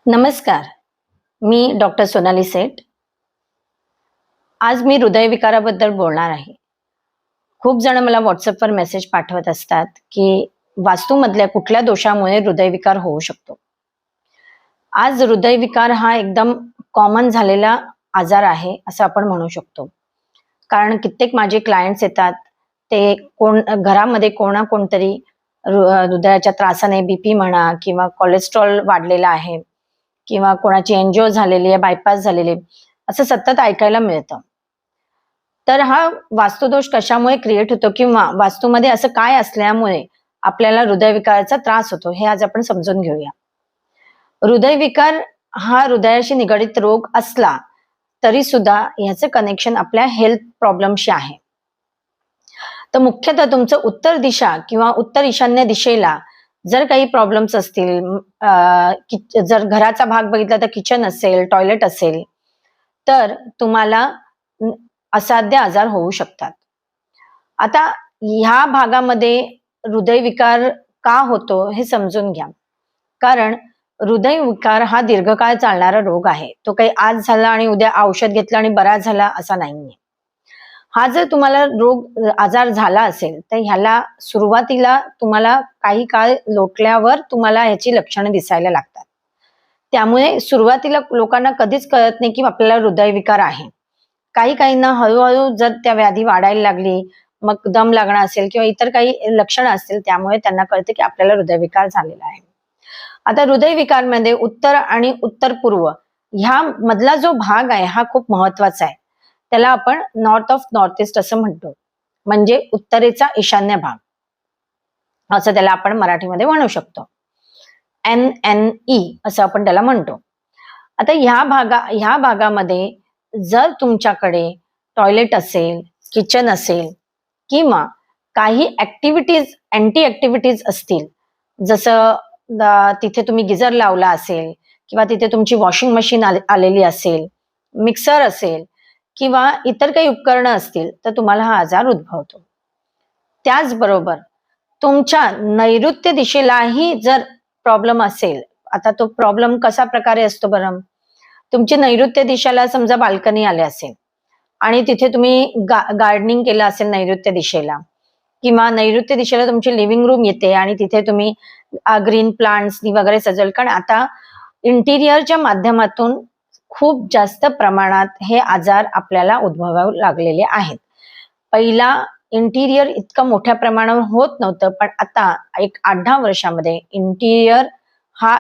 नमस्कार. मी डॉक्टर सोनाली सेठ. आज मी हृदयविकाराबद्दल बोलणार आहे. खूप जण मला व्हॉट्सअपवर मेसेज पाठवत असतात की वास्तूमधल्या कुठल्या दोषामुळे हृदयविकार होऊ शकतो. आज हृदयविकार हा एकदम कॉमन झालेला आजार आहे असं आपण म्हणू शकतो. कारण कित्येक माझे क्लायंट्स येतात, ते घरामध्ये कोणतरी हृदयाच्या त्रासाने बीपी म्हणा किंवा कोलेस्ट्रॉल वाढलेला आहे किंवा कोणाची एंजिओ झालेली आहे, बायपास झालेली आहे, असं सतत ऐकायला मिळतं. तर हा वास्तुदोष कशामुळे क्रिएट होतो किंवा वास्तूमध्ये असं काय असल्यामुळे आपल्याला हृदयविकाराचा त्रास होतो, हे आज आपण समजून घेऊया. हृदयविकार हा हृदयाशी निगडित रोग असला तरी सुद्धा ह्याचं कनेक्शन आपल्या हेल्थ प्रॉब्लेमशी आहे. तर मुख्यतः तुमचं उत्तर दिशा किंवा उत्तर ईशान्य दिशेला जर काही प्रॉब्लेम्स असतील, जर घराचा भाग बघितला तर किचन असेल, टॉयलेट असेल, तर तुम्हाला असाध्य आजार होऊ शकतात. आता ह्या भागामध्ये हृदयविकार का होतो हे समजून घ्या. कारण हृदयविकार हा दीर्घकाळ चालणारा रोग आहे. तो काही आज झाला आणि उद्या औषध घेतलं आणि बरा झाला असा नाहीये. हा जर तुम्हाला आजार झाला असेल तर ह्याला सुरुवातीला तुम्हाला काही काळ लोटल्यावर तुम्हाला ह्याची लक्षणं दिसायला लागतात. त्यामुळे सुरुवातीला लोकांना कधीच कळत नाही की आपल्याला हृदयविकार आहे. काहींना हळूहळू जर त्या व्याधी वाढायला लागली, मग दम लागणं असेल किंवा इतर काही लक्षणं असतील, त्यामुळे त्यांना कळतं की आपल्याला हृदयविकार झालेला आहे. आता हृदयविकारमध्ये उत्तर आणि उत्तर पूर्व ह्या मधला जो भाग आहे हा खूप महत्वाचा आहे. त्याला आपण नॉर्थ ऑफ नॉर्थ ईस्ट असं म्हणतो, म्हणजे उत्तरेचा ईशान्य भाग असं त्याला आपण मराठीमध्ये म्हणू शकतो. NNE असं आपण त्याला म्हणतो. आता ह्या भागामध्ये जर तुमच्याकडे टॉयलेट असेल, किचन असेल किंवा काही अँटी ऍक्टिव्हिटीज असतील, जसं तिथे तुम्ही गिझर लावला असेल किंवा तिथे तुमची वॉशिंग मशीन आलेली असेल, मिक्सर असेल किंवा इतर काही उपकरणं असतील, तर तुम्हाला हा आजार उद्भवतो. त्याचबरोबर तुमच्या नैऋत्य दिशेलाही जर प्रॉब्लेम असेल, आता तो प्रॉब्लेम कशा प्रकारे असतो बरं? तुमची नैऋत्य दिशेला समजा बाल्कनी आले असेल आणि तिथे तुम्ही गार्डनिंग केलं असेल नैऋत्य दिशेला, किंवा नैऋत्य दिशेला तुमची लिव्हिंग रूम येते आणि तिथे तुम्ही ग्रीन प्लांट्सनी वगैरे सजवलं. कारण आता इंटिरियरच्या माध्यमातून खूप जास्त प्रमाणात हे आजार आपल्याला उद्भवायला लागलेले आहेत. पहिला इंटिरियर इतकं मोठ्या प्रमाणावर होत नव्हतं, पण आता एक 8-10 वर्षामध्ये इंटिरियर